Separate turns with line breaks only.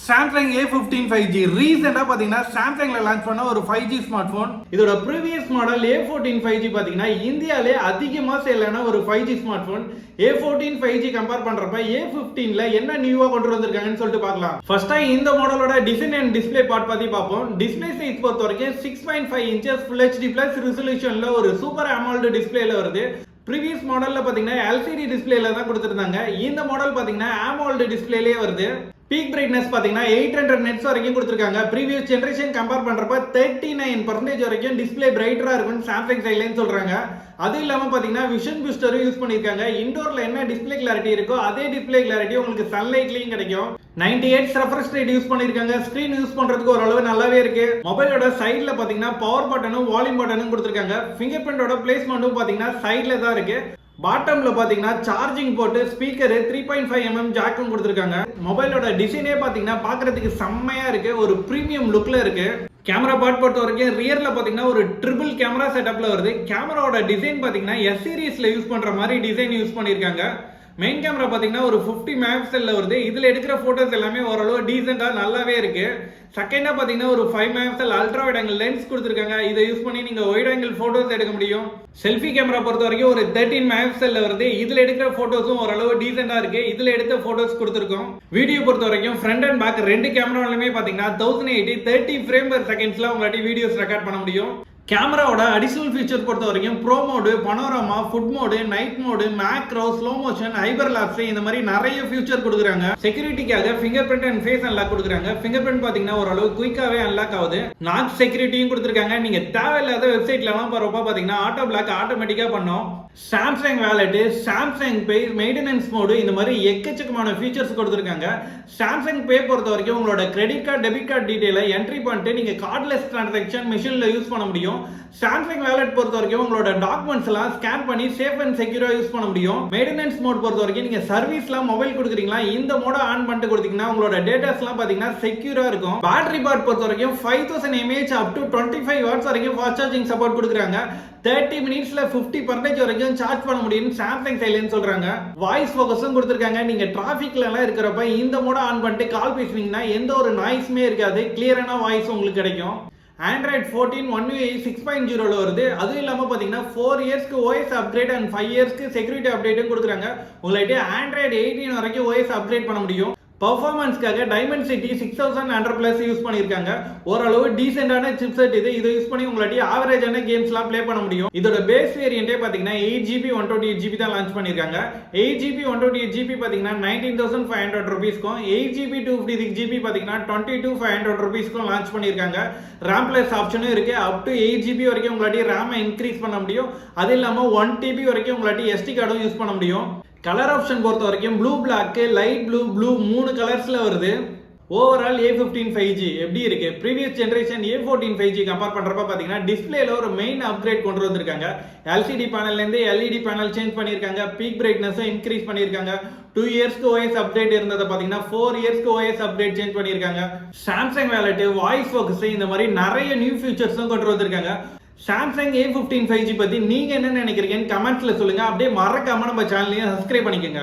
Samsung A15 5G ரீசெண்டா பாத்தீங்கன்னா சாம்சங்ல launch பண்ண ஒரு 5G ஸ்மார்ட் போன். இதோட ப்ரீவியஸ் மாடல் A14 5G பாத்தீங்கன்னா இந்தியாவிலே அதிகமா சேல் ஆன ஒரு 5G smart phone. A14 5G compare பண்றப்ப A15ல என்ன நியூவா கொண்டு வந்திருக்காங்கன்னு சொல்லிட்டு பார்க்கலாம். ஃபர்ஸ்டா இந்த மாடலோட டிசைன் அண்ட் டிஸ்ப்ளே பார்ட் பத்தி பார்ப்போம். டிஸ்ப்ளே சைஸ் பொறுத்த வரைக்கும் 6.5 இன்ச்சஸ் Full HD Plus ரெசல்யூஷன்ல ஒரு சூப்பர் AMOLED டிஸ்ப்ளேல வருது. ப்ரீவியஸ் மாடல்ல பாத்தீங்கன்னா LCD டிஸ்ப்ளேல தான் கொடுத்திருந்தாங்க. இந்த மாடல் பாத்தீங்கன்னா AMOLED டிஸ்ப்ளேலயே வருது. பீக் பிரைட்னஸ் பாத்தீங்கன்னா 800 nits வரைக்கும் கொடுத்திருக்காங்க. ப்ரீவியஸ் ஜெனரேஷன் கம்பேர் பண்றப்ப 39% வரைக்கும் டிஸ்ப்ளே பிரைட்டரா இருக்கும்னு சாம்சங் சைட்லன்னு சொல்றாங்க. அது இல்லாம பாத்தீங்கன்னா விஷன் பூஸ்டரும் யூஸ் பண்ணிருக்காங்க. இன்டோர்ல என்ன டிஸ்ப்ளே கிளாரிட்டி இருக்கோ அதே டிஸ்ப்ளே கிளாரிட்டி உங்களுக்கு சன்லைட்லயும் கிடைக்கும். 98 ரெஃப்ரெஷ் ரேட் யூஸ் பண்ணிருக்காங்க. ஸ்கிரீன் யூஸ் பண்றதுக்கு ஓரளவு நல்லாவே இருக்கு. மொபைலோட சைடுல பாத்தீங்கன்னா பவர் பட்டனும் வால்யூம் பட்டனும் கொடுத்திருக்காங்க. ஃபிங்கர் பிரிண்டோட பிளேஸ்மெண்ட்டும் பாத்தீங்கன்னா சைடுல தான் இருக்கு. பாட்டம்ல பாத்தீங்கன்னா சார்ஜிங் போட்டு ஸ்பீக்கர் 3.5 mm ஜாக்கும் கொடுத்திருக்காங்க. மொபைலோட டிசைனே பாத்தீங்கன்னா பார்க்கிறதுக்கு செம்மையா இருக்கு. ஒரு பிரீமியம் லுக்ல இருக்கு. கேமரா பார்ட் பொறுத்த வரைக்கும் ரியர்ல பாத்தீங்கன்னா ஒரு ட்ரிபிள் கேமரா செட்டப்ல வருது. கேமராவோட டிசைன் பாத்தீங்கன்னா எஸ் சீரிஸ்ல யூஸ் பண்ற மாதிரி டிசைன் யூஸ் பண்ணிருக்காங்க. மெயின் கேமரா பாத்தீங்கன்னா ஒரு 50 மெகாபிக்சல்ல வருது. இதுல எடுக்கிற போட்டோஸ் எல்லாமே ஓரளவு டீசென்ட்டா நல்லாவே இருக்கு. செகண்டா பாத்தீங்கன்னா ஒரு 5 megapixel ultra wide angle lens கொடுத்திருக்காங்க. இதை யூஸ் பண்ணி நீங்க வைட் ஆங்கிள் போட்டோஸ் எடுக்க முடியும். செல்ஃபி கேமரா பொறுத்த வரைக்கும் ஒரு 13 மெகாபிக்சல்ல வருது. இதுல எடுக்கிற போட்டோஸும் ஓரளவு டீசென்ட்டா இருக்கு. இதுல எடுத்த போட்டோஸ் கொடுத்திருக்கோம். வீடியோ பொறுத்த வரைக்கும் ஃப்ரண்ட் அண்ட் பேக் ரெண்டு கேமராலயுமே பாத்தீங்கன்னா 1080 30 ஃப்ரேம் பெர் செகண்ட்ஸ்ல உங்களால வீடியோஸ் ரெக்கார்ட் பண்ண முடியும். கேமராவோட அடிஷனல் ஃபீச்சர் பொறுத்த வரைக்கும் bro mode, Panorama, food mode, night mode, macro, slow motion, hyper lapse இந்த மாதிரி நிறைய ஃபீச்சர் கொடுக்குறாங்க. செக்யூரிட்டிக்காக finger print and face unlock கொடுக்குறாங்க. ஃபிங்கர் பிரிண்ட் பாத்தீங்கன்னா ஓரளவு குயிக்காவே அன்லாக் ஆகுது. நாக் செக்யூரிட்டியும் கொடுத்துருக்காங்க. நீங்க தேவையில்லாத வெப்சைட்ல எல்லாம் போறப்ப பாத்தீங்கன்னா ஆட்டோ பிளாக் ஆட்டோமேட்டிக்கா பண்ணும். சாம்சங் வேலெட், சாம்சங் பே, மெயின்டெனன்ஸ் மோடு இந்த மாதிரி எக்கச்சக்கமான ஃபீச்சர்ஸ் கொடுத்துருக்காங்க. சாம்சங் பே பொறுத்த வரைக்கும் உங்களோட credit card, debit card டீடைலை entry பண்ணிட்டு நீங்க கார்ட்லெஸ் டிரான்சாக்ஷன் மிஷின்ல யூஸ் பண்ண முடியும். சாம்சங் வேலெட் பொறுத்த வரைக்கும் உங்களோட டாக்குமெண்ட்ஸ் எல்லாம் ஸ்கேன் பண்ணி சேஃப் அண்ட் செக்யூரா யூஸ் பண்ண முடியும். மெயின்டெனன்ஸ் மோட் பொறுத்த வரைக்கும் நீங்க சர்வீஸ்லாம் மொபைல் கொடுக்குறீங்களா இந்த மோட ஆன் பண்ணிட்டு கொடுத்தீங்கன்னா உங்களோட டேட்டாஸ் எல்லாம் பாத்தீங்கன்னா செக்யூரா இருக்கும். பேட்டரி பார்ட் பொறுத்த வரைக்கும் 5000 mAh up to 25 watts வரைக்கும் ஃபாஸ்ட் சார்ஜிங் சப்போர்ட் கொடுக்குறாங்க. 30 மினிட்ஸ்ல 50% வரைக்கும் சார்ஜ் பண்ண முடியும்னு சாம்சங் சைட்லன்னு சொல்றாங்க. வாய்ஸ் ஃபோக்கஸும் கொடுத்திருக்காங்க. நீங்க டிராஃபிக்ல எல்லாம் இருக்கிறப்ப இந்த மோட ஆன் பண்ணிட்டு கால் பேசுவீங்கன்னா எந்த ஒரு நாய்ஸுமே இருக்காது. கிளியரான வாய்ஸ் உங்களுக்கு கிடைக்கும். Android 14 One UI 6.0ல வருது. அதுவும் இல்லாம பாத்தீங்கன்னா 4 இயர்ஸ்க்கு OS அப்கிரேட் அண்ட் 5 இயர்ஸ்க்கு செக்யூரிட்டி அப்டேட்டும் கொடுக்குறாங்க. உங்கள்கிட்ட Android 18 வரைக்கும் OS அப்கிரேட் பண்ண முடியும். பர்ஃபார்மன்ஸ்க்காக Dimensity 6100+ யூஸ் பண்ணிருக்காங்க. ஓரளவு டீசென்ட்டான சிப்செட் இது. இதை யூஸ் பண்ணி உங்களாட்டி ஆவரேஜான கேம்ஸ்லாம் ப்ளே பண்ண முடியும். இதோட பேஸ் வேரியன்ட்டே பாத்தீங்கன்னா 8GB 128GB தான் லான்ச் பண்ணிருக்காங்க. 8GB 128GB பாத்தீங்கன்னா 19,500 ரூபீஸ்க்கும் 8GB 256GB பாத்தீங்கன்னா 22,500 ரூபீஸ்க்கும் லான்ச் பண்ணிருக்காங்க. RAM பிளஸ் ஆப்ஷனும் இருக்கு. அப் டு 8GB வரைக்கும் உங்களாட்டி RAM இன்க்ரீஸ் பண்ண முடியும். அது இல்லாம 1TB வரைக்கும் உங்களாட்டி SD கார்டும் யூஸ் பண்ண முடியும். கலர் ஆப்ஷன் பொறுத்த வரைக்கும் ப்ளூ, பிளாக், லைட் ப்ளூ 3 கலர்ஸ்ல வருது. ஓவரால் A15 5G எப்படி இருக்கு? Previous generation A14 5G compare பண்றப்ப பாத்தீங்கன்னா டிஸ்ப்ளேல ஒரு மெயின் அப்கிரேட் கொண்டு வந்திருக்காங்க. LCD பேனல்ல இருந்து LED பேனல் சேஞ்ச் பண்ணிருக்காங்க. பீக் பிரைட்னஸும் இன்க்ரீஸ் பண்ணிருக்காங்க. 2 இயர்ஸ்க்கு OS அப்டேட் இருந்ததை பாத்தீங்கன்னா 4 இயர்ஸ்க்கு OS அப்டேட் சேஞ்ச் பண்ணிருக்காங்க. சாம்சங் வேலெட், வாய்ஸ் ஃபோக்கஸ் இந்த மாதிரி நிறைய நியூ ஃபீச்சர்ஸும் கொண்டு வந்திருக்காங்க. சாம்சங் A15 5G பத்தி நீங்க என்ன நினைக்கிறீங்கன்னு கமெண்ட்ஸ்ல சொல்லுங்க. அப்படியே மறக்காம நம்ம சேனலையும் சப்ஸ்கிரைப் பண்ணிக்கோங்க.